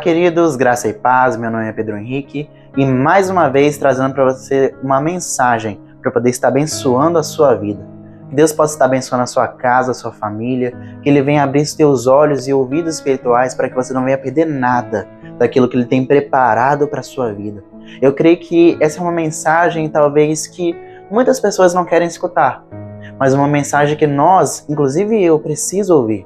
queridos, graça e paz, meu nome é Pedro Henrique e mais uma vez trazendo para você uma mensagem para poder estar abençoando a sua vida. Que Deus possa estar abençoando a sua casa, a sua família, que Ele venha abrir os teus olhos e ouvidos espirituais para que você não venha perder nada daquilo que Ele tem preparado para a sua vida. Eu creio que essa é uma mensagem talvez que muitas pessoas não querem escutar, mas uma mensagem que nós, inclusive eu, preciso ouvir,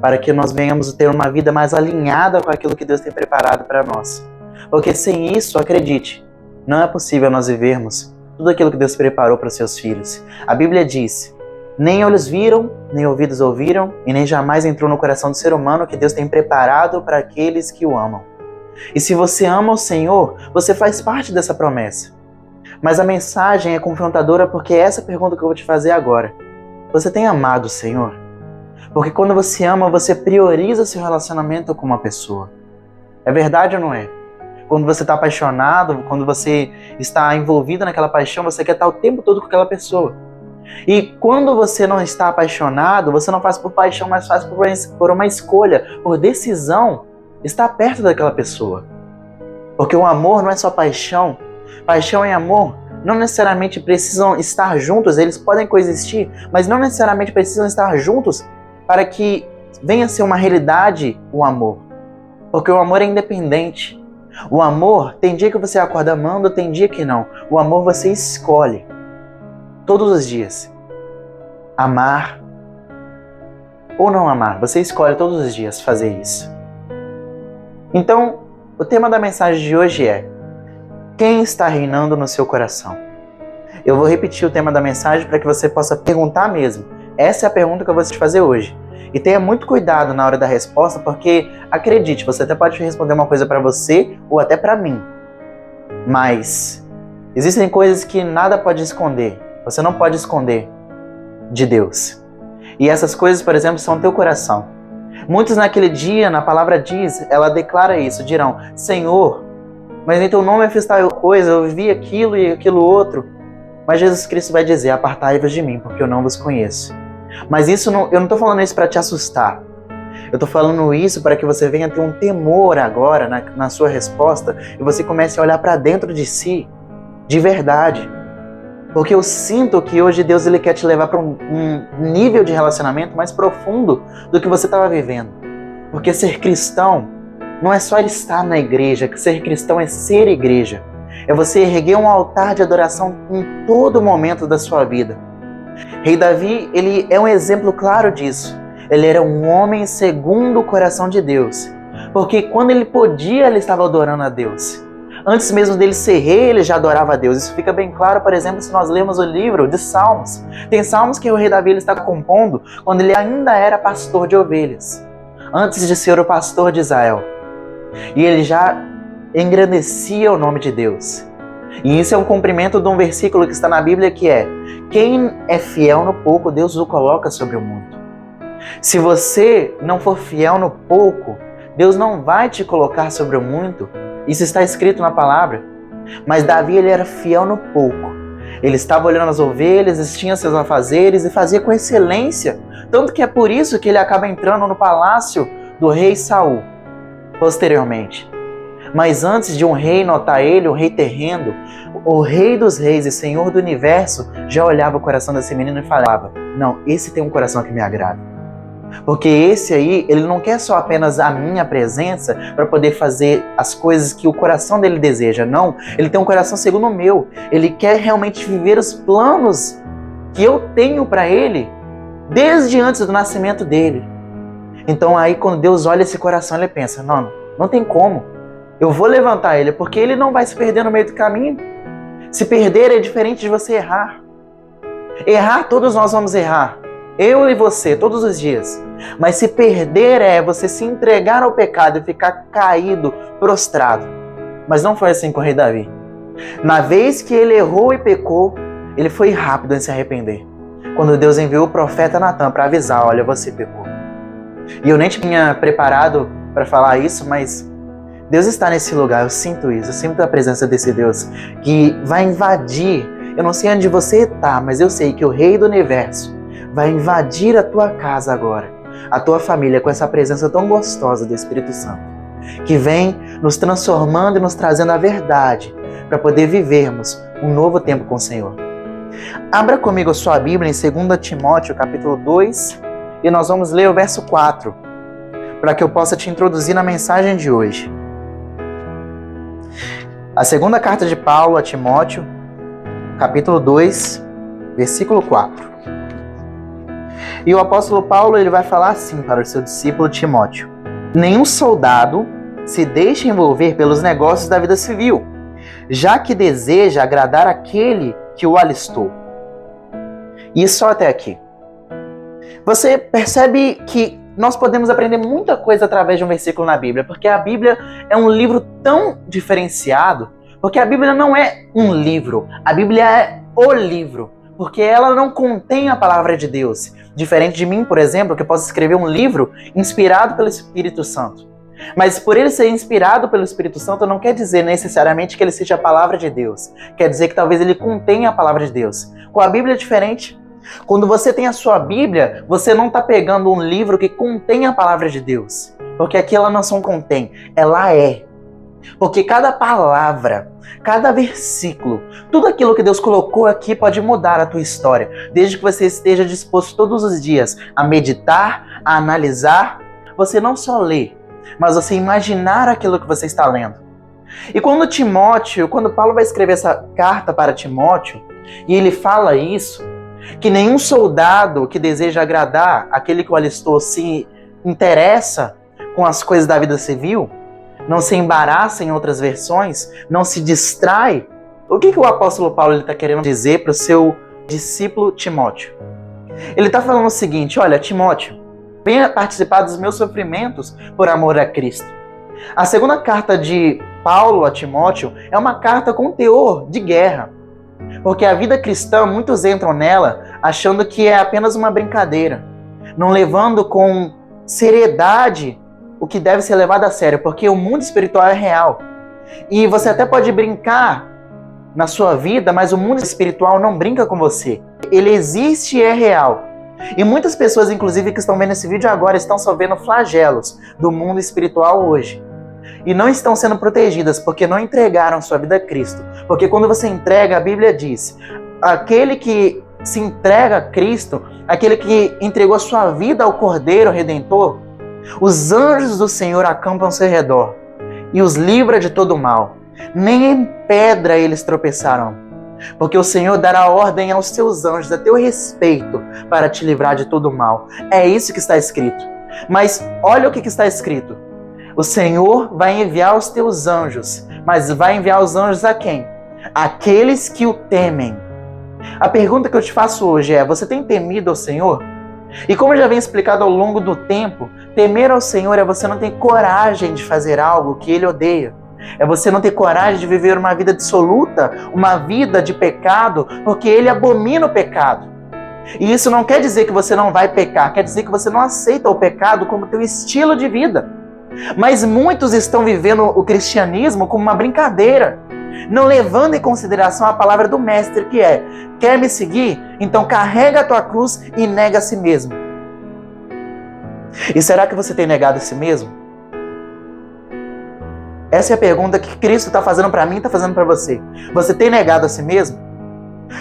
para que nós venhamos ter uma vida mais alinhada com aquilo que Deus tem preparado para nós. Porque sem isso, acredite, não é possível nós vivermos tudo aquilo que Deus preparou para os seus filhos. A Bíblia diz: nem olhos viram, nem ouvidos ouviram, e nem jamais entrou no coração do ser humano que Deus tem preparado para aqueles que o amam. E se você ama o Senhor, você faz parte dessa promessa. Mas a mensagem é confrontadora porque é essa pergunta que eu vou te fazer agora. Você tem amado o Senhor? Porque quando você ama, você prioriza seu relacionamento com uma pessoa. É verdade ou não é? Quando você está apaixonado, quando você está envolvido naquela paixão, você quer estar o tempo todo com aquela pessoa. E quando você não está apaixonado, você não faz por paixão, mas faz por uma escolha, por decisão, estar perto daquela pessoa. Porque o amor não é só paixão. Paixão e amor não necessariamente precisam estar juntos, eles podem coexistir, mas não necessariamente precisam estar juntos para que venha a ser uma realidade o amor. Porque o amor é independente. O amor, tem dia que você acorda amando, tem dia que não. O amor você escolhe, todos os dias, amar ou não amar. Você escolhe todos os dias fazer isso. Então, o tema da mensagem de hoje é: quem está reinando no seu coração? Eu vou repetir o tema da mensagem para que você possa perguntar mesmo. Essa é a pergunta que eu vou te fazer hoje. E tenha muito cuidado na hora da resposta, porque, acredite, você até pode responder uma coisa para você ou até para mim. Mas existem coisas que nada pode esconder. Você não pode esconder de Deus. E essas coisas, por exemplo, são o teu coração. Muitos naquele dia, na palavra diz, ela declara isso, dirão: Senhor, mas em teu nome eu fiz tal coisa, eu vivi aquilo e aquilo outro. Mas Jesus Cristo vai dizer: apartai-vos de mim, porque eu não vos conheço. Mas isso não, eu não estou falando isso para te assustar. Eu estou falando isso para que você venha ter um temor agora na sua resposta e você comece a olhar para dentro de si, de verdade. Porque eu sinto que hoje Deus ele quer te levar para um nível de relacionamento mais profundo do que você estava vivendo. Porque ser cristão não é só estar na igreja, que ser cristão é ser igreja. É você erguer um altar de adoração em todo momento da sua vida. Rei Davi, ele é um exemplo claro disso. Ele era um homem segundo o coração de Deus. Porque quando ele podia, ele estava adorando a Deus. Antes mesmo dele ser rei, ele já adorava a Deus. Isso fica bem claro, por exemplo, se nós lemos o livro de Salmos. Tem salmos que o rei Davi ele está compondo quando ele ainda era pastor de ovelhas. Antes de ser o pastor de Israel. E ele já engrandecia o nome de Deus. E isso é um cumprimento de um versículo que está na Bíblia que é: quem é fiel no pouco, Deus o coloca sobre o muito. Se você não for fiel no pouco, Deus não vai te colocar sobre o muito. Isso está escrito na palavra. Mas Davi ele era fiel no pouco. Ele estava olhando as ovelhas, tinha seus afazeres e fazia com excelência. Tanto que é por isso que ele acaba entrando no palácio do rei Saul, posteriormente. Mas antes de um rei notar ele, um rei terreno, o rei dos reis e senhor do universo já olhava o coração desse menino e falava: não, esse tem um coração que me agrada. Porque esse aí, ele não quer só apenas a minha presença para poder fazer as coisas que o coração dele deseja. Não, ele tem um coração segundo o meu. Ele quer realmente viver os planos que eu tenho para ele desde antes do nascimento dele. Então aí quando Deus olha esse coração, ele pensa: não tem como. Eu vou levantar ele, porque ele não vai se perder no meio do caminho. Se perder é diferente de você errar. Errar, todos nós vamos errar. Eu e você, todos os dias. Mas se perder é você se entregar ao pecado e ficar caído, prostrado. Mas não foi assim com o rei Davi. Na vez que ele errou e pecou, ele foi rápido em se arrepender. Quando Deus enviou o profeta Natan para avisar: olha, você pecou. E eu nem tinha preparado para falar isso, mas Deus está nesse lugar, eu sinto isso, eu sinto a presença desse Deus que vai invadir. Eu não sei onde você está, mas eu sei que o Rei do Universo vai invadir a tua casa agora, a tua família, com essa presença tão gostosa do Espírito Santo. que vem nos transformando e nos trazendo a verdade para poder vivermos um novo tempo com o Senhor. Abra comigo a sua Bíblia em 2 Timóteo, capítulo 2, e nós vamos ler o verso 4, para que eu possa te introduzir na mensagem de hoje. A segunda carta de Paulo a Timóteo, capítulo 2, versículo 4. E o apóstolo Paulo ele vai falar assim para o seu discípulo Timóteo: nenhum soldado se deixa envolver pelos negócios da vida civil, já que deseja agradar aquele que o alistou. E só até aqui. Você percebe que nós podemos aprender muita coisa através de um versículo na Bíblia, porque a Bíblia é um livro tão diferenciado, porque a Bíblia não é um livro, a Bíblia é o livro, porque ela não contém a palavra de Deus. Diferente de mim, por exemplo, que eu posso escrever um livro inspirado pelo Espírito Santo. Mas por ele ser inspirado pelo Espírito Santo não quer dizer necessariamente que ele seja a palavra de Deus. Quer dizer que talvez ele contenha a palavra de Deus. Com a Bíblia é diferente. Quando você tem a sua Bíblia, você não está pegando um livro que contém a palavra de Deus. Porque aqui ela não só contém, ela é. Porque cada palavra, cada versículo, tudo aquilo que Deus colocou aqui pode mudar a tua história, desde que você esteja disposto todos os dias a meditar, a analisar, você não só ler, mas você imaginar aquilo que você está lendo. E quando Paulo vai escrever essa carta para Timóteo, e ele fala isso, que nenhum soldado que deseja agradar aquele que o alistou se interessa com as coisas da vida civil, não se embaraça em outras versões, não se distrai. O que o apóstolo Paulo está querendo dizer para o seu discípulo Timóteo? Ele está falando o seguinte: olha, Timóteo, venha participar dos meus sofrimentos por amor a Cristo. A segunda carta de Paulo a Timóteo é uma carta com teor de guerra, porque a vida cristã, muitos entram nela achando que é apenas uma brincadeira, não levando com seriedade o que deve ser levado a sério, porque o mundo espiritual é real. E você até pode brincar na sua vida, mas o mundo espiritual não brinca com você. Ele existe e é real. E muitas pessoas, inclusive, que estão vendo esse vídeo agora, estão sofrendo flagelos do mundo espiritual hoje. E não estão sendo protegidas porque não entregaram sua vida a Cristo. Porque quando você entrega, a Bíblia diz, aquele que se entrega a Cristo, aquele que entregou a sua vida ao Cordeiro Redentor, os anjos do Senhor acampam ao seu redor e os livra de todo mal. Nem em pedra eles tropeçarão, porque o Senhor dará ordem aos seus anjos a teu respeito para te livrar de todo mal. É isso que está escrito. Mas olha o que está escrito. O Senhor vai enviar os teus anjos, mas vai enviar os anjos a quem? Aqueles que o temem. A pergunta que eu te faço hoje é: você tem temido ao Senhor? E como eu já venho explicado ao longo do tempo, temer ao Senhor é você não ter coragem de fazer algo que Ele odeia. É você não ter coragem de viver uma vida dissoluta, uma vida de pecado, porque Ele abomina o pecado. E isso não quer dizer que você não vai pecar, quer dizer que você não aceita o pecado como teu estilo de vida. Mas muitos estão vivendo o cristianismo como uma brincadeira, não levando em consideração a palavra do Mestre, que é: quer me seguir? Então carrega a tua cruz e nega a si mesmo. E será que você tem negado a si mesmo? Essa é a pergunta que Cristo está fazendo para mim e está fazendo para você. Você tem negado a si mesmo?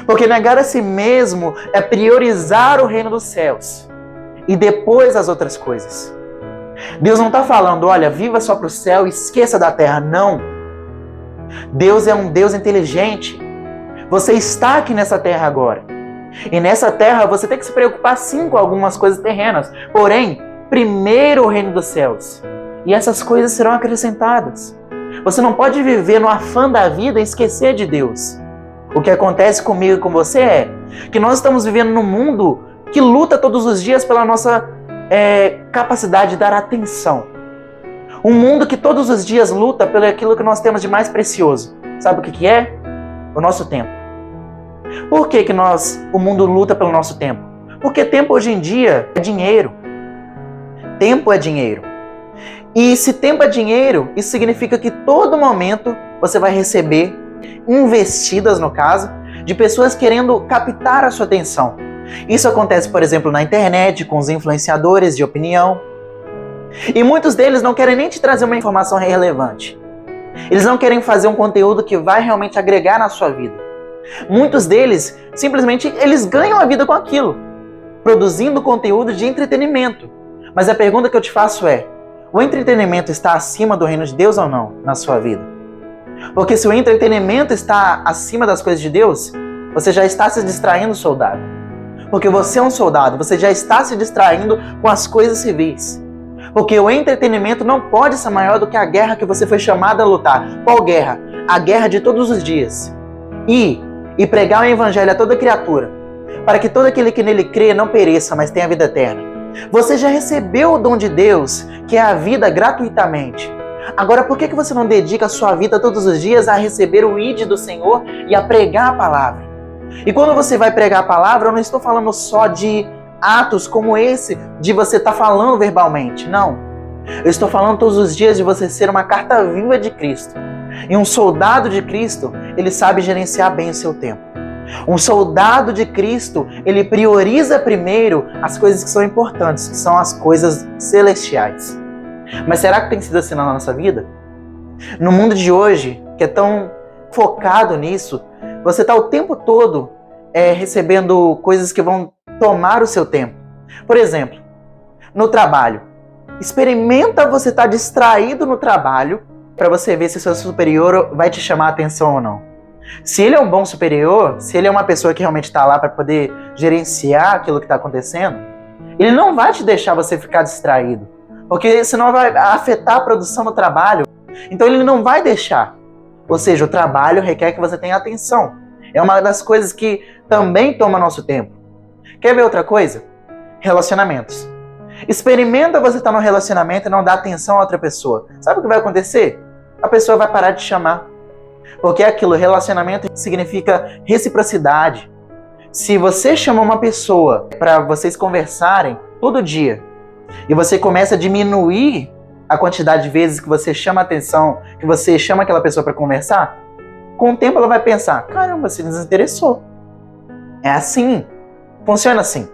Porque negar a si mesmo é priorizar o reino dos céus e depois as outras coisas. Deus não está falando, olha, viva só para o céu e esqueça da terra. Não. Deus é um Deus inteligente. Você está aqui nessa terra agora. E nessa terra você tem que se preocupar sim com algumas coisas terrenas. Porém, primeiro o reino dos céus. E essas coisas serão acrescentadas. Você não pode viver no afã da vida e esquecer de Deus. O que acontece comigo e com você é que nós estamos vivendo num mundo que luta todos os dias pela nossa capacidade de dar atenção. Um mundo que todos os dias luta pelo aquilo que nós temos de mais precioso. Sabe o que é? O nosso tempo. Por que o mundo luta pelo nosso tempo? Porque tempo hoje em dia é dinheiro. Tempo é dinheiro. E se tempo é dinheiro, isso significa que todo momento você vai receber investidas, no caso, de pessoas querendo captar a sua atenção. Isso acontece, por exemplo, na internet, com os influenciadores de opinião. E muitos deles não querem nem te trazer uma informação relevante. Eles não querem fazer um conteúdo que vai realmente agregar na sua vida. Muitos deles, simplesmente, eles ganham a vida com aquilo, produzindo conteúdo de entretenimento. Mas a pergunta que eu te faço é, o entretenimento está acima do reino de Deus ou não na sua vida? Porque se o entretenimento está acima das coisas de Deus, você já está se distraindo, soldado. Porque você é um soldado, você já está se distraindo com as coisas civis. Porque o entretenimento não pode ser maior do que a guerra que você foi chamado a lutar. Qual guerra? A guerra de todos os dias. E pregar o evangelho a toda criatura, para que todo aquele que nele crê não pereça, mas tenha vida eterna. Você já recebeu o dom de Deus, que é a vida, gratuitamente. Agora, por que você não dedica a sua vida todos os dias a receber o ID do Senhor e a pregar a palavra? E quando você vai pregar a palavra, eu não estou falando só de atos como esse, de você estar falando verbalmente. Não. Eu estou falando todos os dias de você ser uma carta viva de Cristo. E um soldado de Cristo, ele sabe gerenciar bem o seu tempo. Um soldado de Cristo, ele prioriza primeiro as coisas que são importantes, que são as coisas celestiais. Mas será que tem sido assim na nossa vida? No mundo de hoje, que é tão focado nisso, você está o tempo todo recebendo coisas que vão tomar o seu tempo. Por exemplo, no trabalho. Experimenta você estar distraído no trabalho para você ver se o seu superior vai te chamar a atenção ou não. Se ele é um bom superior, se ele é uma pessoa que realmente está lá para poder gerenciar aquilo que está acontecendo, ele não vai te deixar você ficar distraído, porque senão vai afetar a produção do trabalho. Então ele não vai deixar. Ou seja, o trabalho requer que você tenha atenção. É uma das coisas que também toma nosso tempo. Quer ver outra coisa? Relacionamentos. Experimenta você estar num relacionamento e não dar atenção a outra pessoa. Sabe o que vai acontecer? A pessoa vai parar de chamar. Porque aquilo, relacionamento, significa reciprocidade. Se você chama uma pessoa para vocês conversarem todo dia e você começa a diminuir a quantidade de vezes que você chama a atenção, que você chama aquela pessoa para conversar, com o tempo ela vai pensar, caramba, se desinteressou. É assim. Funciona assim.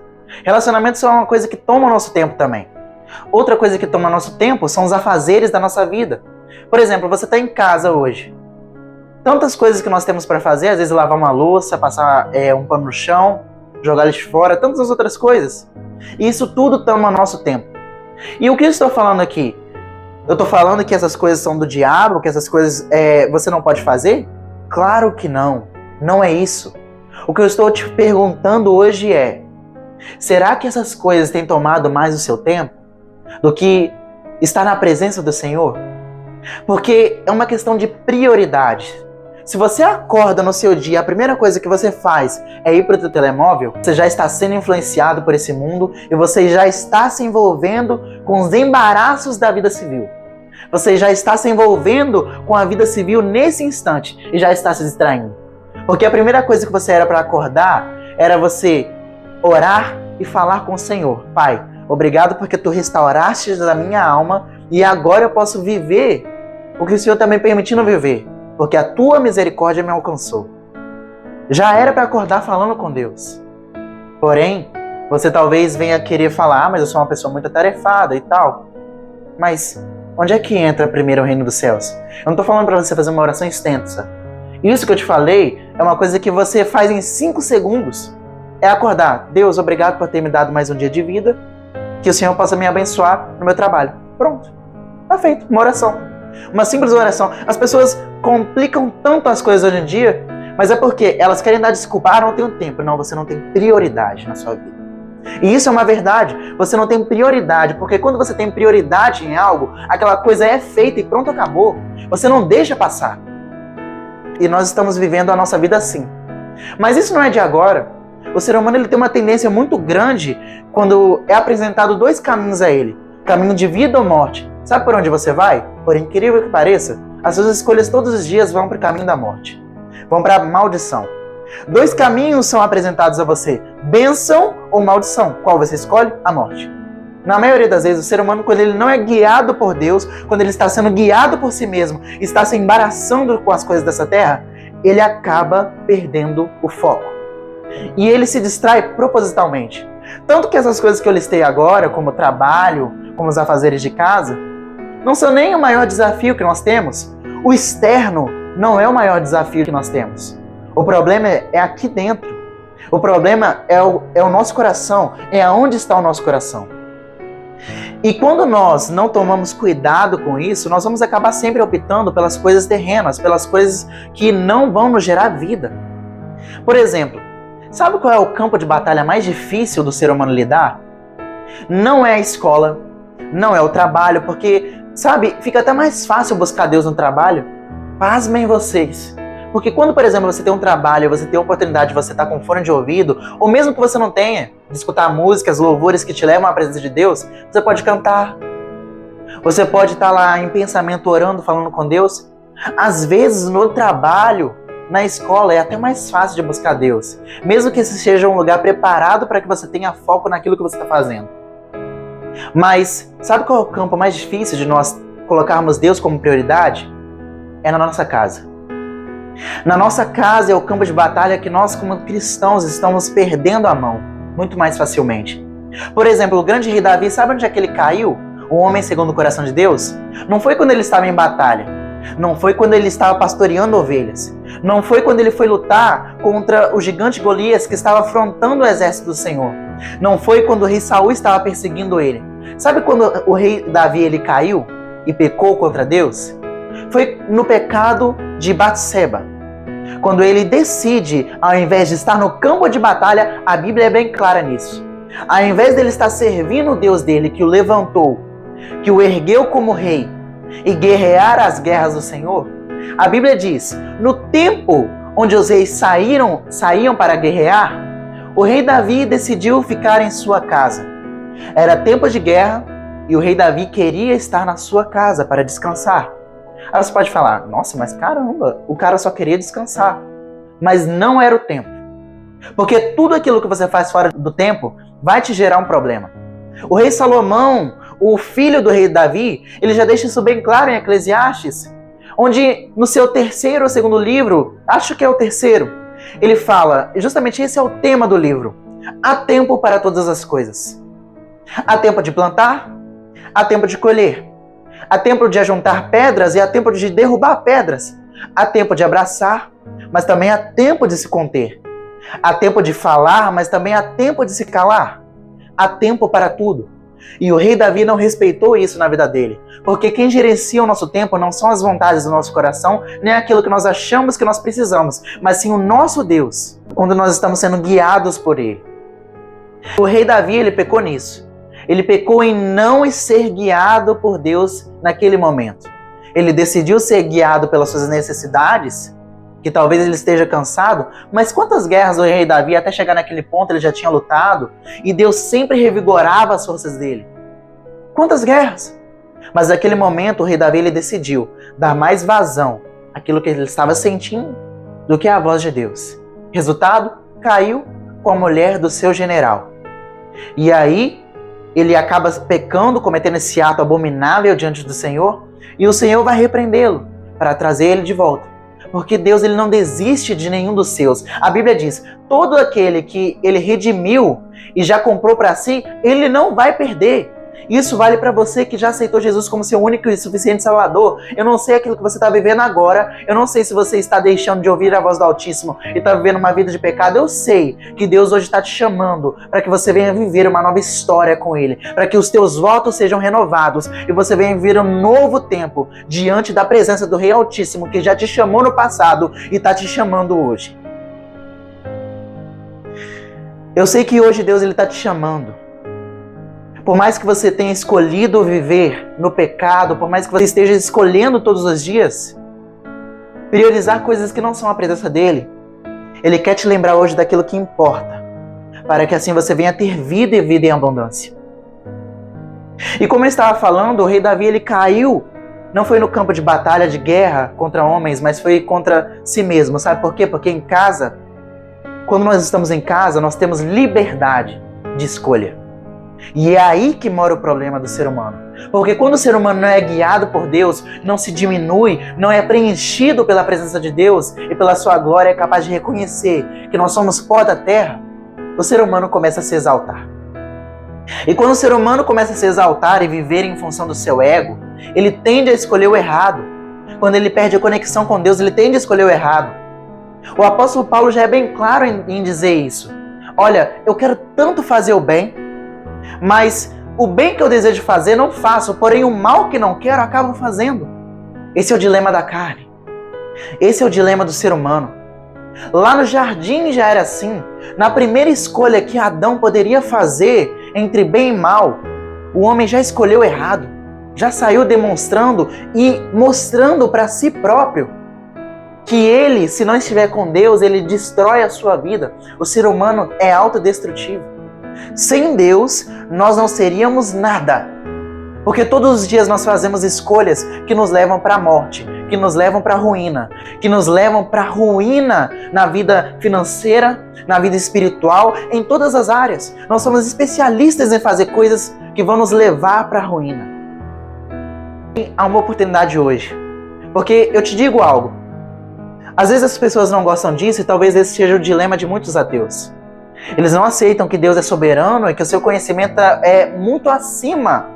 Relacionamentos são uma coisa que toma o nosso tempo também. Outra coisa que toma nosso tempo são os afazeres da nossa vida. Por exemplo, você está em casa hoje. Tantas coisas que nós temos para fazer, às vezes lavar uma louça, passar um pano no chão, jogar lixo fora, tantas outras coisas. E isso tudo toma nosso tempo. E o que eu estou falando aqui? Eu estou falando que essas coisas são do diabo, que essas coisas você não pode fazer? Claro que não. Não é isso. O que eu estou te perguntando hoje é, será que essas coisas têm tomado mais o seu tempo do que estar na presença do Senhor? Porque é uma questão de prioridade. Se você acorda no seu dia, a primeira coisa que você faz é ir para o seu telemóvel, você já está sendo influenciado por esse mundo e você já está se envolvendo com os embaraços da vida civil. Você já está se envolvendo com a vida civil nesse instante e já está se distraindo. Porque a primeira coisa que você era para acordar era você orar e falar com o Senhor. Pai, obrigado porque tu restauraste a minha alma e agora eu posso viver o que o Senhor está me permitindo viver, porque a tua misericórdia me alcançou. Já era para acordar falando com Deus. Porém, você talvez venha querer falar, mas eu sou uma pessoa muito atarefada e tal. Mas onde é que entra primeiro o reino dos céus? Eu não estou falando para você fazer uma oração extensa. Isso que eu te falei é uma coisa que você faz em 5 segundos. É acordar. Deus, obrigado por ter me dado mais um dia de vida. Que o Senhor possa me abençoar no meu trabalho. Pronto. Tá feito. Uma oração. Uma simples oração. As pessoas complicam tanto as coisas hoje em dia, mas é porque elas querem dar desculpa. Ah, não tenho tempo. Não, você não tem prioridade na sua vida. E isso é uma verdade. Você não tem prioridade, porque quando você tem prioridade em algo, aquela coisa é feita e pronto, acabou. Você não deixa passar. E nós estamos vivendo a nossa vida assim. Mas isso não é de agora. O ser humano ele tem uma tendência muito grande quando é apresentado 2 caminhos a ele. Caminho de vida ou morte. Sabe por onde você vai? Por incrível que pareça, as suas escolhas todos os dias vão para o caminho da morte. Vão para a maldição. 2 caminhos são apresentados a você. Bênção ou maldição. Qual você escolhe? A morte. Na maioria das vezes, o ser humano, quando ele não é guiado por Deus, quando ele está sendo guiado por si mesmo, está se embaraçando com as coisas dessa terra, ele acaba perdendo o foco. E ele se distrai propositalmente. Tanto que essas coisas que eu listei agora, como trabalho, como os afazeres de casa, não são nem o maior desafio que nós temos. O externo não é o maior desafio que nós temos. O problema é aqui dentro. O problema é o nosso coração, é aonde está o nosso coração. E quando nós não tomamos cuidado com isso, nós vamos acabar sempre optando pelas coisas terrenas, pelas coisas que não vão nos gerar vida. Por exemplo, sabe qual é o campo de batalha mais difícil do ser humano lidar? Não é a escola, não é o trabalho, porque, sabe, fica até mais fácil buscar Deus no trabalho. Pasmem vocês. Porque quando, por exemplo, você tem um trabalho, você tem a oportunidade de você estar com fone de ouvido, ou mesmo que você não tenha, de escutar músicas, louvores que te levam à presença de Deus, você pode cantar. Você pode estar lá em pensamento orando, falando com Deus. Às vezes, no trabalho, na escola, é até mais fácil de buscar Deus. Mesmo que esse seja um lugar preparado para que você tenha foco naquilo que você está fazendo. Mas, sabe qual é o campo mais difícil de nós colocarmos Deus como prioridade? É na nossa casa. Na nossa casa é o campo de batalha que nós, como cristãos, estamos perdendo a mão muito mais facilmente. Por exemplo, o grande rei Davi, sabe onde é que ele caiu? O homem segundo o coração de Deus? Não foi quando ele estava em batalha. Não foi quando ele estava pastoreando ovelhas. Não foi quando ele foi lutar contra o gigante Golias que estava afrontando o exército do Senhor. Não foi quando o rei Saul estava perseguindo ele. Sabe quando o rei Davi ele caiu e pecou contra Deus? Foi no pecado de Batseba. Quando ele decide, ao invés de estar no campo de batalha, a Bíblia é bem clara nisso. Ao invés dele estar servindo o Deus dele, que o levantou, que o ergueu como rei, e guerrear as guerras do Senhor, a Bíblia diz, no tempo onde os reis saíam para guerrear, o rei Davi decidiu ficar em sua casa. Era tempo de guerra e o rei Davi queria estar na sua casa para descansar. Aí você pode falar, nossa, mas caramba, o cara só queria descansar. Mas não era o tempo. Porque tudo aquilo que você faz fora do tempo vai te gerar um problema. O rei Salomão, o filho do rei Davi, ele já deixa isso bem claro em Eclesiastes, onde no seu terceiro ou segundo livro, acho que é o terceiro, ele fala, justamente esse é o tema do livro, há tempo para todas as coisas. Há tempo de plantar, há tempo de colher. Há tempo de ajuntar pedras e há tempo de derrubar pedras. Há tempo de abraçar, mas também há tempo de se conter. Há tempo de falar, mas também há tempo de se calar. Há tempo para tudo. E o rei Davi não respeitou isso na vida dele. Porque quem gerencia o nosso tempo não são as vontades do nosso coração, nem aquilo que nós achamos que nós precisamos, mas sim o nosso Deus, quando nós estamos sendo guiados por ele. O rei Davi, ele pecou nisso. Ele pecou em não ser guiado por Deus naquele momento. Ele decidiu ser guiado pelas suas necessidades, que talvez ele esteja cansado, mas quantas guerras o rei Davi, até chegar naquele ponto, ele já tinha lutado, e Deus sempre revigorava as forças dele. Quantas guerras? Mas naquele momento o rei Davi ele decidiu dar mais vazão àquilo que ele estava sentindo do que à voz de Deus. Resultado, caiu com a mulher do seu general. E aí, ele acaba pecando, cometendo esse ato abominável diante do Senhor, e o Senhor vai repreendê-lo para trazer ele de volta. Porque Deus ele não desiste de nenhum dos seus. A Bíblia diz, todo aquele que ele redimiu e já comprou para si, ele não vai perder. Isso vale para você que já aceitou Jesus como seu único e suficiente Salvador. Eu não sei aquilo que você está vivendo agora. Eu não sei se você está deixando de ouvir a voz do Altíssimo e está vivendo uma vida de pecado. Eu sei que Deus hoje está te chamando para que você venha viver uma nova história com Ele. Para que os teus votos sejam renovados e você venha viver um novo tempo diante da presença do Rei Altíssimo que já te chamou no passado e está te chamando hoje. Eu sei que hoje Deus está te chamando. Por mais que você tenha escolhido viver no pecado, por mais que você esteja escolhendo todos os dias, priorizar coisas que não são a presença dele, ele quer te lembrar hoje daquilo que importa, para que assim você venha ter vida e vida em abundância. E como eu estava falando, o rei Davi ele caiu, não foi no campo de batalha, de guerra contra homens, mas foi contra si mesmo. Sabe por quê? Porque em casa, quando nós estamos em casa, nós temos liberdade de escolha. E é aí que mora o problema do ser humano. Porque quando o ser humano não é guiado por Deus, não se diminui, não é preenchido pela presença de Deus e pela sua glória, é capaz de reconhecer que nós somos pó da terra, o ser humano começa a se exaltar. E quando o ser humano começa a se exaltar e viver em função do seu ego, ele tende a escolher o errado. Quando ele perde a conexão com Deus, ele tende a escolher o errado. O apóstolo Paulo já é bem claro em dizer isso. Olha, eu quero tanto fazer o bem, mas o bem que eu desejo fazer não faço, porém o mal que não quero acabo fazendo. Esse é o dilema da carne. Esse é o dilema do ser humano. Lá no jardim já era assim. Na primeira escolha que Adão poderia fazer entre bem e mal, o homem já escolheu errado. Já saiu demonstrando e mostrando para si próprio que ele, se não estiver com Deus, ele destrói a sua vida. O ser humano é autodestrutivo. Sem Deus, nós não seríamos nada. Porque todos os dias nós fazemos escolhas que nos levam para a morte, que nos levam para a ruína, que nos levam para a ruína na vida financeira, na vida espiritual, em todas as áreas. Nós somos especialistas em fazer coisas que vão nos levar para a ruína. E há uma oportunidade hoje. Porque eu te digo algo. Às vezes as pessoas não gostam disso e talvez esse seja o dilema de muitos ateus. Eles não aceitam que Deus é soberano e que o seu conhecimento é muito acima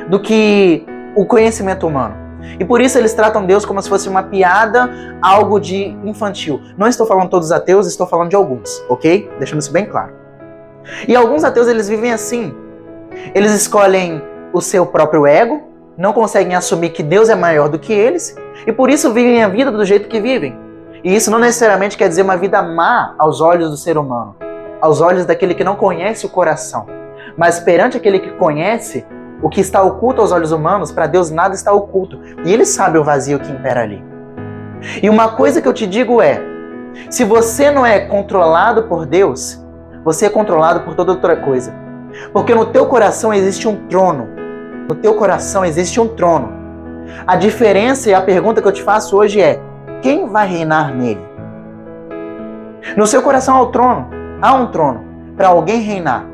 do que o conhecimento humano. E por isso eles tratam Deus como se fosse uma piada, algo de infantil. Não estou falando de todos os ateus, estou falando de alguns, ok? Deixando isso bem claro. E alguns ateus, eles vivem assim. Eles escolhem o seu próprio ego, não conseguem assumir que Deus é maior do que eles, e por isso vivem a vida do jeito que vivem. E isso não necessariamente quer dizer uma vida má aos olhos do ser humano, aos olhos daquele que não conhece o coração. Mas perante aquele que conhece, o que está oculto aos olhos humanos, para Deus nada está oculto. E Ele sabe o vazio que impera ali. E uma coisa que eu te digo é, se você não é controlado por Deus, você é controlado por toda outra coisa. Porque no teu coração existe um trono. No teu coração existe um trono. A diferença e a pergunta que eu te faço hoje é, quem vai reinar nele? No seu coração há um trono para alguém reinar.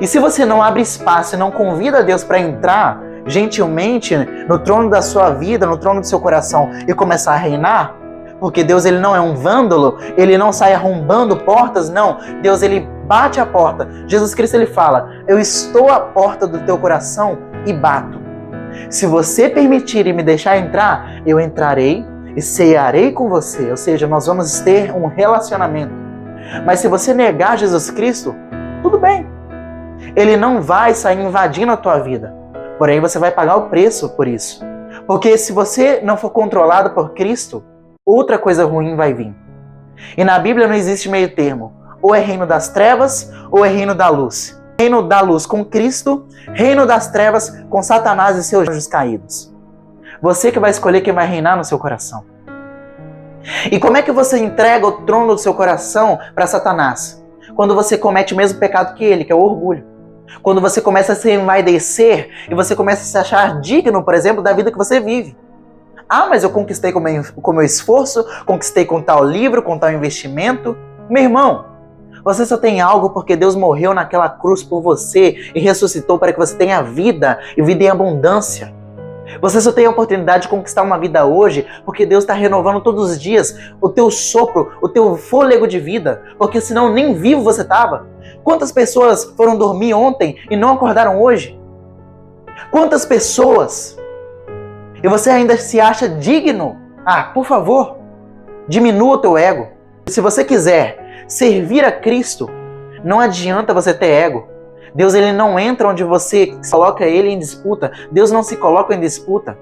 E se você não abre espaço e não convida Deus para entrar gentilmente no trono da sua vida, no trono do seu coração e começar a reinar, porque Deus ele não é um vândalo, ele não sai arrombando portas, não. Deus ele bate a porta. Jesus Cristo ele fala, eu estou à porta do teu coração e bato. Se você permitir e me deixar entrar, eu entrarei e cearei com você, ou seja, nós vamos ter um relacionamento. Mas se você negar Jesus Cristo, tudo bem. Ele não vai sair invadindo a tua vida. Porém, você vai pagar o preço por isso. Porque se você não for controlado por Cristo, outra coisa ruim vai vir. E na Bíblia não existe meio termo. Ou é reino das trevas, ou é reino da luz. Reino da luz com Cristo, reino das trevas com Satanás e seus anjos caídos. Você que vai escolher quem vai reinar no seu coração. E como é que você entrega o trono do seu coração para Satanás? Quando você comete o mesmo pecado que ele, que é o orgulho. Quando você começa a se envaidecer e você começa a se achar digno, por exemplo, da vida que você vive. Ah, mas eu conquistei com o meu esforço, conquistei com tal livro, com tal investimento. Meu irmão, você só tem algo porque Deus morreu naquela cruz por você e ressuscitou para que você tenha vida e vida em abundância. Você só tem a oportunidade de conquistar uma vida hoje porque Deus está renovando todos os dias o teu sopro, o teu fôlego de vida, porque senão nem vivo você estava. Quantas pessoas foram dormir ontem e não acordaram hoje? Quantas pessoas? E você ainda se acha digno? Ah, por favor, diminua o teu ego. Se você quiser servir a Cristo, não adianta você ter ego. Deus ele não entra onde você coloca ele em disputa. Deus não se coloca em disputa.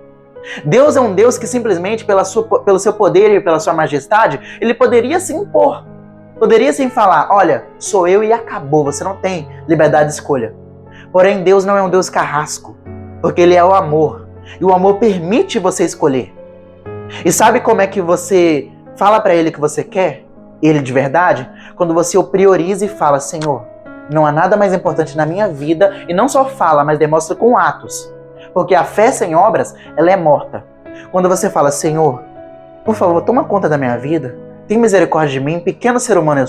Deus é um Deus que simplesmente pelo seu poder e pela sua majestade, ele poderia se impor. Poderia sim falar, olha, sou eu e acabou, você não tem liberdade de escolha. Porém, Deus não é um Deus carrasco, porque ele é o amor. E o amor permite você escolher. E sabe como é que você fala para ele que você quer? Ele de verdade? Quando você o prioriza e fala, Senhor, não há nada mais importante na minha vida, e não só fala, mas demonstra com atos. Porque a fé sem obras, ela é morta. Quando você fala, Senhor, por favor, toma conta da minha vida, tem misericórdia de mim, pequeno ser humano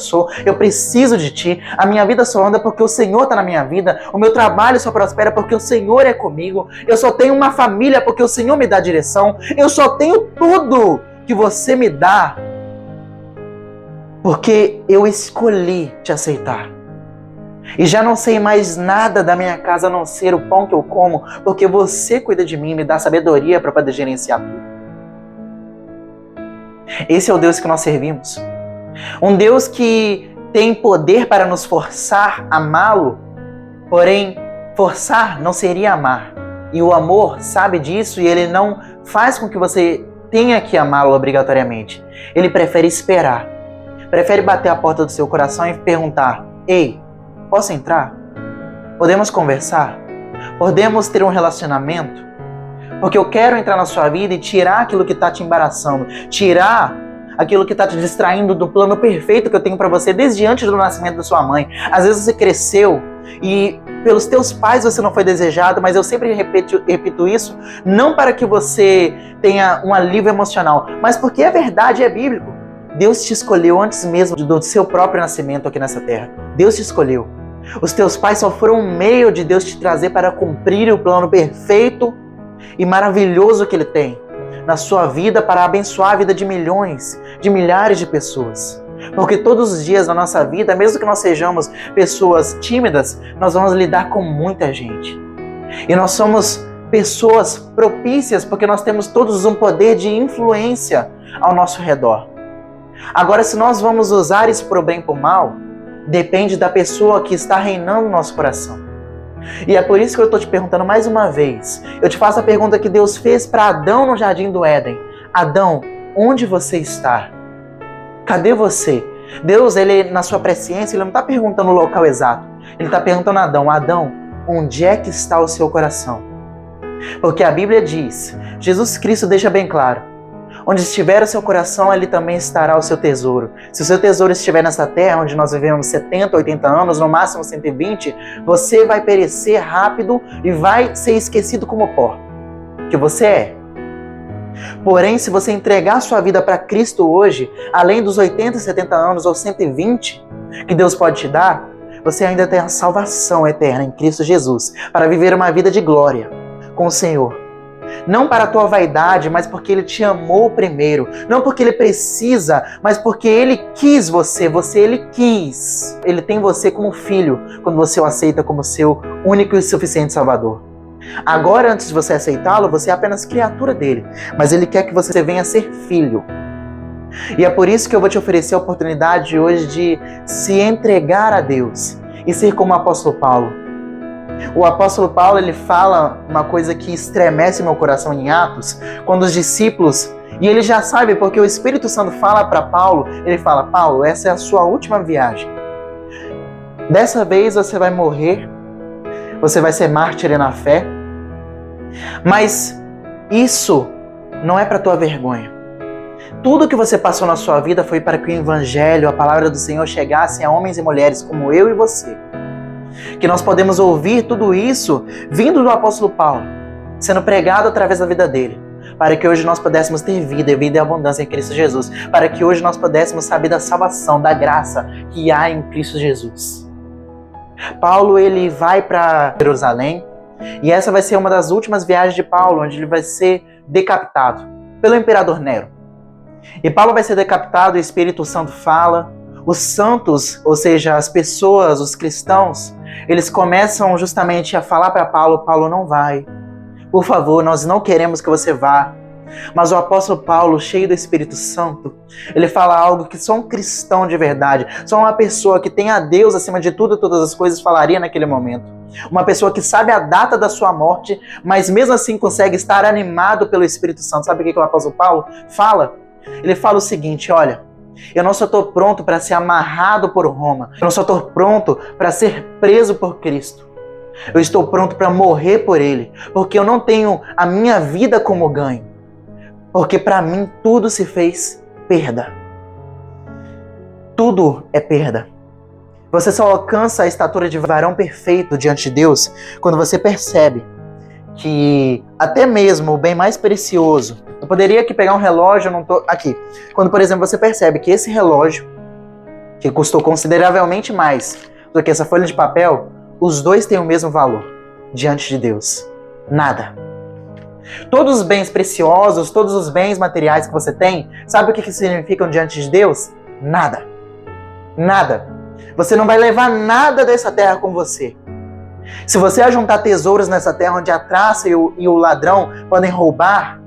eu preciso de Ti, a minha vida só anda porque o Senhor está na minha vida, o meu trabalho só prospera porque o Senhor é comigo, eu só tenho uma família porque o Senhor me dá direção, eu só tenho tudo que você me dá porque eu escolhi te aceitar. E já não sei mais nada da minha casa a não ser o pão que eu como, porque você cuida de mim e me dá sabedoria para poder gerenciar tudo. Esse é o Deus que nós servimos. Um Deus que tem poder para nos forçar a amá-lo, porém, forçar não seria amar. E o amor sabe disso e ele não faz com que você tenha que amá-lo obrigatoriamente. Ele prefere esperar. Prefere bater a porta do seu coração e perguntar: ei, posso entrar? Podemos conversar? Podemos ter um relacionamento? Porque eu quero entrar na sua vida e tirar aquilo que está te embaraçando, tirar aquilo que está te distraindo do plano perfeito que eu tenho para você desde antes do nascimento da sua mãe. Às vezes você cresceu e pelos teus pais você não foi desejado, mas eu sempre repito isso, não para que você tenha um alívio emocional, mas porque a verdade é bíblico. Deus te escolheu antes mesmo do seu próprio nascimento aqui nessa terra. Deus te escolheu. Os teus pais só foram um meio de Deus te trazer para cumprir o plano perfeito e maravilhoso que Ele tem na sua vida para abençoar a vida de milhões, de milhares de pessoas. Porque todos os dias na nossa vida, mesmo que nós sejamos pessoas tímidas, nós vamos lidar com muita gente. E nós somos pessoas propícias porque nós temos todos um poder de influência ao nosso redor. Agora, se nós vamos usar isso para o bem ou para o mal, depende da pessoa que está reinando no nosso coração. E é por isso que eu estou te perguntando mais uma vez. Eu te faço a pergunta que Deus fez para Adão no Jardim do Éden. Adão, onde você está? Cadê você? Deus, ele na sua presciência, ele não está perguntando o local exato. Ele está perguntando a Adão: Adão, onde é que está o seu coração? Porque a Bíblia diz, Jesus Cristo deixa bem claro, onde estiver o seu coração, ali também estará o seu tesouro. Se o seu tesouro estiver nessa terra, onde nós vivemos 70, 80 anos, no máximo 120, você vai perecer rápido e vai ser esquecido como pó, que você é. Porém, se você entregar a sua vida para Cristo hoje, além dos 80, 70 anos ou 120 que Deus pode te dar, você ainda tem a salvação eterna em Cristo Jesus, para viver uma vida de glória com o Senhor. Não para a tua vaidade, mas porque Ele te amou primeiro. Não porque Ele precisa, mas porque Ele quis você. Ele quis. Ele tem você como filho, quando você o aceita como seu único e suficiente Salvador. Agora, antes de você aceitá-lo, você é apenas criatura dele. Mas Ele quer que você venha a ser filho. E é por isso que eu vou te oferecer a oportunidade hoje de se entregar a Deus e ser como o apóstolo Paulo. O apóstolo Paulo, ele fala uma coisa que estremece meu coração em Atos, quando os discípulos, e ele já sabe porque o Espírito Santo fala para Paulo, ele fala: Paulo, essa é a sua última viagem. Dessa vez você vai morrer, você vai ser mártir na fé, mas isso não é para tua vergonha. Tudo que você passou na sua vida foi para que o Evangelho, a palavra do Senhor, chegasse a homens e mulheres como eu e você. Que nós podemos ouvir tudo isso vindo do apóstolo Paulo, sendo pregado através da vida dele, para que hoje nós pudéssemos ter vida e vida em abundância em Cristo Jesus, para que hoje nós pudéssemos saber da salvação, da graça que há em Cristo Jesus. Paulo, ele vai para Jerusalém, e essa vai ser uma das últimas viagens de Paulo, onde ele vai ser decapitado pelo imperador Nero. E Paulo vai ser decapitado, o Espírito Santo fala, os santos, ou seja, as pessoas, os cristãos, eles começam justamente a falar para Paulo: Paulo, não vai. Por favor, nós não queremos que você vá. Mas o apóstolo Paulo, cheio do Espírito Santo, ele fala algo que só um cristão de verdade, só uma pessoa que tem a Deus acima de tudo e todas as coisas falaria naquele momento. Uma pessoa que sabe a data da sua morte, mas mesmo assim consegue estar animado pelo Espírito Santo. Sabe o que o apóstolo Paulo fala? Ele fala o seguinte: olha, eu não só estou pronto para ser amarrado por Roma, eu não só estou pronto para ser preso por Cristo, eu estou pronto para morrer por Ele, porque eu não tenho a minha vida como ganho, porque para mim tudo se fez perda. Tudo é perda. Você só alcança a estatura de varão perfeito diante de Deus quando você percebe que até mesmo o bem mais precioso, eu poderia aqui pegar um relógio, eu não tô aqui. Quando, por exemplo, você percebe que esse relógio, que custou consideravelmente mais do que essa folha de papel, os dois têm o mesmo valor diante de Deus. Nada. Todos os bens preciosos, todos os bens materiais que você tem, sabe o que significam diante de Deus? Nada. Nada. Você não vai levar nada dessa terra com você. Se você ajuntar tesouros nessa terra onde a traça e o ladrão podem roubar,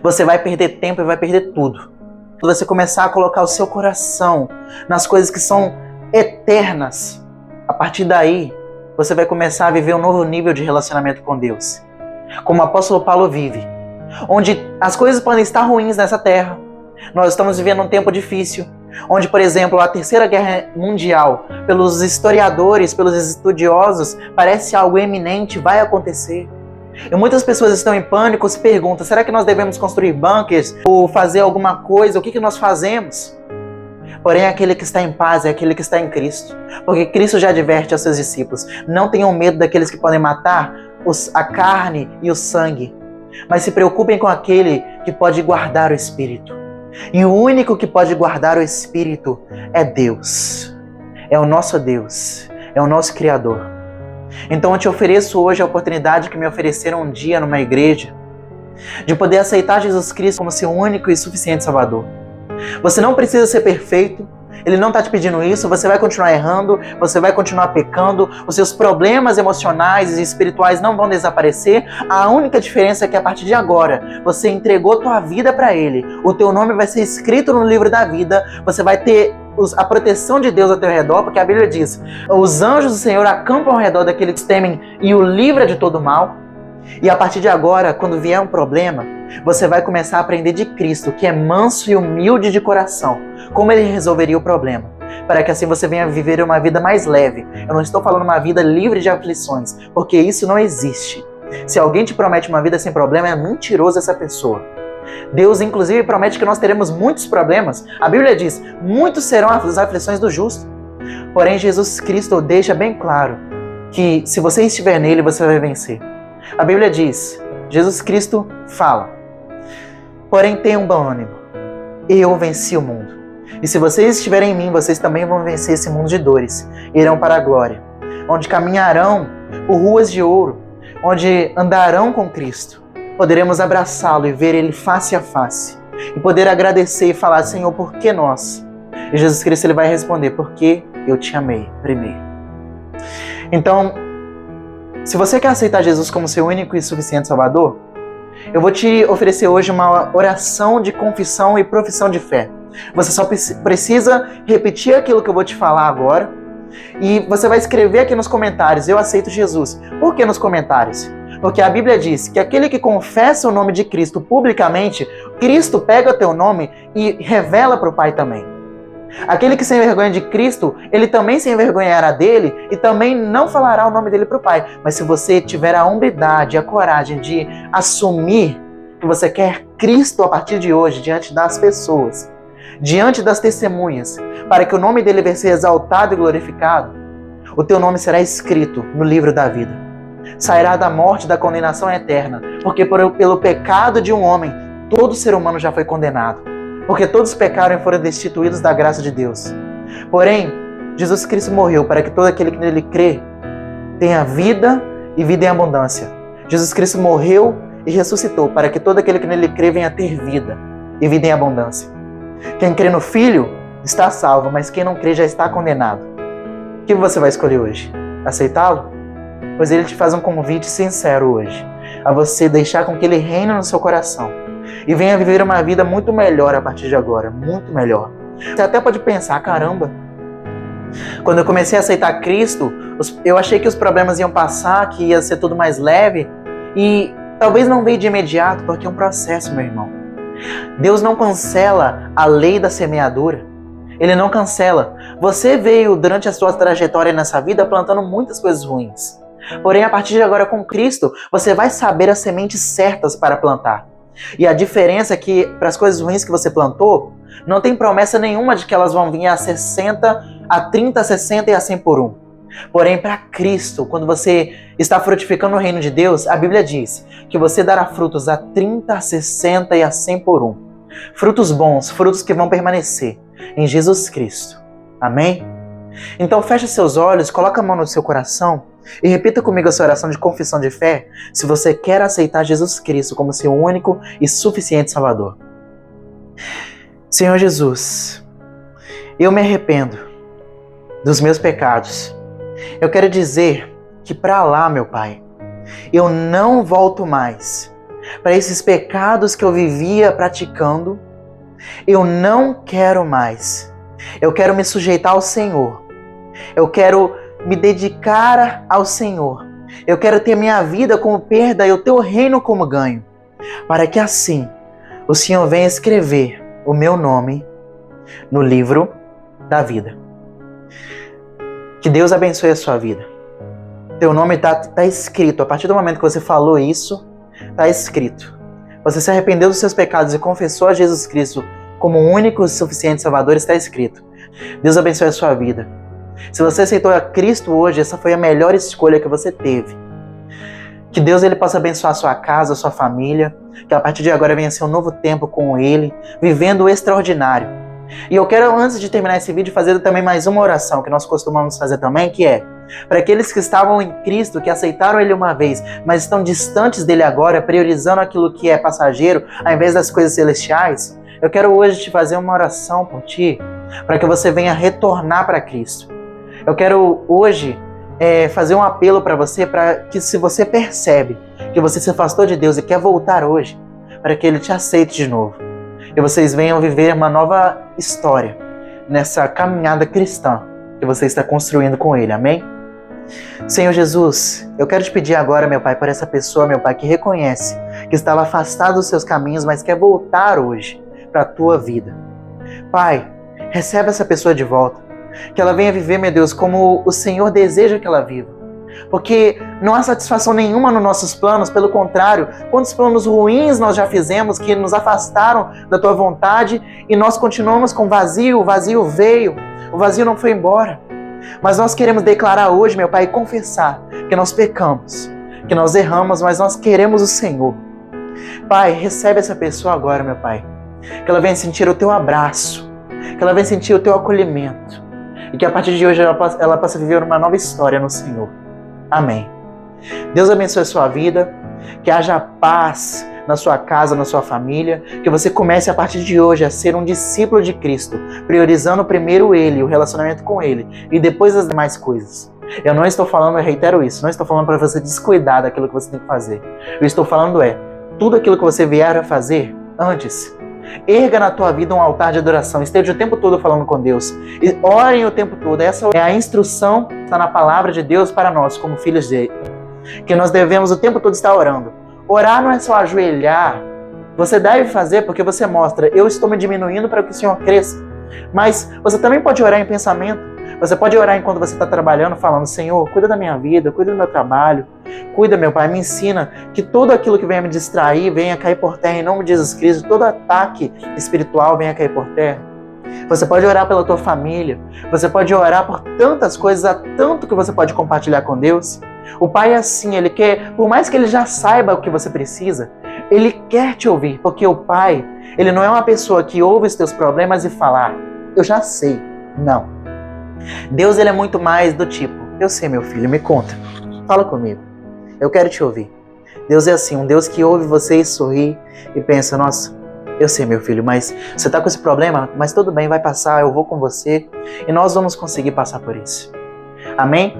você vai perder tempo e vai perder tudo. Quando você começar a colocar o seu coração nas coisas que são eternas, a partir daí, você vai começar a viver um novo nível de relacionamento com Deus. Como o apóstolo Paulo vive, onde as coisas podem estar ruins nessa terra. Nós estamos vivendo um tempo difícil, onde, por exemplo, a Terceira Guerra Mundial, pelos historiadores, pelos estudiosos, parece algo eminente, vai acontecer. E muitas pessoas estão em pânico, se perguntam, será que nós devemos construir bunkers ou fazer alguma coisa? O que nós fazemos? Porém, aquele que está em paz é aquele que está em Cristo. Porque Cristo já adverte aos seus discípulos, não tenham medo daqueles que podem matar a carne e o sangue, mas se preocupem com aquele que pode guardar o Espírito. E o único que pode guardar o Espírito é Deus. É o nosso Deus. É o nosso Criador. Então eu te ofereço hoje a oportunidade que me ofereceram um dia numa igreja, de poder aceitar Jesus Cristo como seu único e suficiente Salvador. Você não precisa ser perfeito. Ele não está te pedindo isso, você vai continuar errando, você vai continuar pecando, os seus problemas emocionais e espirituais não vão desaparecer. A única diferença é que a partir de agora, você entregou tua vida para Ele, o teu nome vai ser escrito no livro da vida, você vai ter a proteção de Deus ao teu redor, porque a Bíblia diz, os anjos do Senhor acampam ao redor daqueles que temem e o livra de todo mal. E a partir de agora, quando vier um problema, você vai começar a aprender de Cristo, que é manso e humilde de coração, como Ele resolveria o problema, para que assim você venha viver uma vida mais leve. Eu não estou falando uma vida livre de aflições, porque isso não existe. Se alguém te promete uma vida sem problema, é mentiroso essa pessoa. Deus, inclusive, promete que nós teremos muitos problemas. A Bíblia diz, muitos serão as aflições do justo. Porém, Jesus Cristo deixa bem claro que se você estiver nele, você vai vencer. A Bíblia diz, Jesus Cristo fala, porém tenham bom ânimo, eu venci o mundo. E se vocês estiverem em mim, vocês também vão vencer esse mundo de dores, irão para a glória, onde caminharão por ruas de ouro, onde andarão com Cristo. Poderemos abraçá-lo e ver Ele face a face, e poder agradecer e falar, Senhor, por que nós? E Jesus Cristo ele vai responder, porque eu te amei primeiro. Então, se você quer aceitar Jesus como seu único e suficiente Salvador, eu vou te oferecer hoje uma oração de confissão e profissão de fé. Você só precisa repetir aquilo que eu vou te falar agora e você vai escrever aqui nos comentários, eu aceito Jesus. Por que nos comentários? Porque a Bíblia diz que aquele que confessa o nome de Cristo publicamente, Cristo pega o teu nome e revela para o Pai também. Aquele que se envergonha de Cristo, ele também se envergonhará dele e também não falará o nome dele para o Pai. Mas se você tiver a hombridade, a coragem de assumir que você quer Cristo a partir de hoje, diante das pessoas, diante das testemunhas, para que o nome dele venha ser exaltado e glorificado, o teu nome será escrito no livro da vida. Sairá da morte, da condenação eterna, porque pelo pecado de um homem, todo ser humano já foi condenado. Porque todos pecaram e foram destituídos da graça de Deus. Porém, Jesus Cristo morreu para que todo aquele que nele crê tenha vida e vida em abundância. Jesus Cristo morreu e ressuscitou para que todo aquele que nele crê venha ter vida e vida em abundância. Quem crê no Filho está salvo, mas quem não crê já está condenado. O que você vai escolher hoje? Aceitá-lo? Pois ele te faz um convite sincero hoje, a você deixar com que ele reine no seu coração e venha viver uma vida muito melhor a partir de agora, muito melhor. Você até pode pensar, caramba, quando eu comecei a aceitar Cristo, eu achei que os problemas iam passar, que ia ser tudo mais leve, e talvez não veio de imediato, porque é um processo, meu irmão. Deus não cancela a lei da semeadura, Ele não cancela. Você veio durante a sua trajetória nessa vida plantando muitas coisas ruins. Porém, a partir de agora com Cristo, você vai saber as sementes certas para plantar. E a diferença é que, para as coisas ruins que você plantou, não tem promessa nenhuma de que elas vão vir a 60, a 30, a 60 e a 100 por um. Porém, para Cristo, quando você está frutificando o reino de Deus, a Bíblia diz que você dará frutos a 30, a 60 e a 100 por um. Frutos bons, frutos que vão permanecer em Jesus Cristo. Amém? Então feche seus olhos, coloca a mão no seu coração e repita comigo essa oração de confissão de fé, se você quer aceitar Jesus Cristo como seu único e suficiente Salvador. Senhor Jesus, eu me arrependo dos meus pecados. Eu quero dizer que para lá, meu Pai, eu não volto mais para esses pecados que eu vivia praticando. Eu não quero mais. Eu quero me sujeitar ao Senhor. Eu quero me dedicar ao Senhor. Eu quero ter minha vida como perda e o teu reino como ganho, para que assim o Senhor venha escrever o meu nome no livro da vida. Que Deus abençoe a sua vida. Teu nome está escrito. A partir do momento que você falou isso, está escrito. Você se arrependeu dos seus pecados e confessou a Jesus Cristo como o único e suficiente Salvador, está escrito. Deus abençoe a sua vida. Se você aceitou a Cristo hoje, essa foi a melhor escolha que você teve. Que Deus ele possa abençoar a sua casa, a sua família, que a partir de agora venha ser um novo tempo com Ele, vivendo o extraordinário. E eu quero, antes de terminar esse vídeo, fazer também mais uma oração, que nós costumamos fazer também, que é para aqueles que estavam em Cristo, que aceitaram Ele uma vez, mas estão distantes dele agora, priorizando aquilo que é passageiro, ao invés das coisas celestiais. Eu quero hoje te fazer uma oração por ti, para que você venha retornar para Cristo. Eu quero hoje fazer um apelo para você, para que, se você percebe que você se afastou de Deus e quer voltar hoje, para que Ele te aceite de novo. E vocês venham viver uma nova história nessa caminhada cristã que você está construindo com Ele. Amém? Senhor Jesus, eu quero te pedir agora, meu Pai, por essa pessoa, meu Pai, que reconhece que estava afastado dos seus caminhos, mas quer voltar hoje para a tua vida. Pai, recebe essa pessoa de volta. Que ela venha viver, meu Deus, como o Senhor deseja que ela viva. Porque não há satisfação nenhuma nos nossos planos, pelo contrário, quantos planos ruins nós já fizemos que nos afastaram da tua vontade e nós continuamos com vazio, o vazio veio, o vazio não foi embora. Mas nós queremos declarar hoje, meu Pai, e confessar que nós pecamos, que nós erramos, mas nós queremos o Senhor. Pai, recebe essa pessoa agora, meu Pai, que ela venha sentir o teu abraço, que ela venha sentir o teu acolhimento, e que a partir de hoje ela possa viver uma nova história no Senhor. Amém. Deus abençoe a sua vida, que haja paz na sua casa, na sua família, que você comece a partir de hoje a ser um discípulo de Cristo, priorizando primeiro Ele, o relacionamento com Ele, e depois as demais coisas. Eu não estou falando, eu reitero isso, não estou falando para você descuidar daquilo que você tem que fazer. Eu estou falando tudo aquilo que você vier a fazer antes, erga na tua vida um altar de adoração, esteja o tempo todo falando com Deus, e orem o tempo todo. Essa é a instrução que está na palavra de Deus para nós, como filhos dele, que nós devemos o tempo todo estar orando. Orar não é só ajoelhar, você deve fazer porque você mostra, eu estou me diminuindo para que o Senhor cresça, mas você também pode orar em pensamento. Você pode orar enquanto você está trabalhando, falando: Senhor, cuida da minha vida, cuida do meu trabalho, cuida, meu Pai, me ensina que tudo aquilo que venha me distrair venha cair por terra em nome de Jesus Cristo, todo ataque espiritual venha cair por terra. Você pode orar pela tua família, você pode orar por tantas coisas, há tanto que você pode compartilhar com Deus. O Pai é assim, Ele quer, por mais que Ele já saiba o que você precisa, Ele quer te ouvir, porque o Pai, Ele não é uma pessoa que ouve os teus problemas e fala: eu já sei. Não. Deus, Ele é muito mais do tipo: eu sei, meu filho, me conta, fala comigo, eu quero te ouvir. Deus é assim, um Deus que ouve você e sorri e pensa: nossa, eu sei, meu filho, mas você está com esse problema, mas tudo bem, vai passar, eu vou com você e nós vamos conseguir passar por isso. Amém?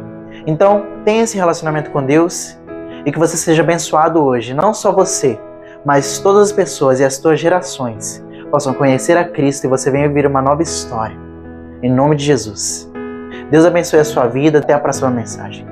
Então, tenha esse relacionamento com Deus e que você seja abençoado hoje, não só você, mas todas as pessoas e as tuas gerações possam conhecer a Cristo e você venha viver uma nova história. Em nome de Jesus. Deus abençoe a sua vida. Até a próxima mensagem.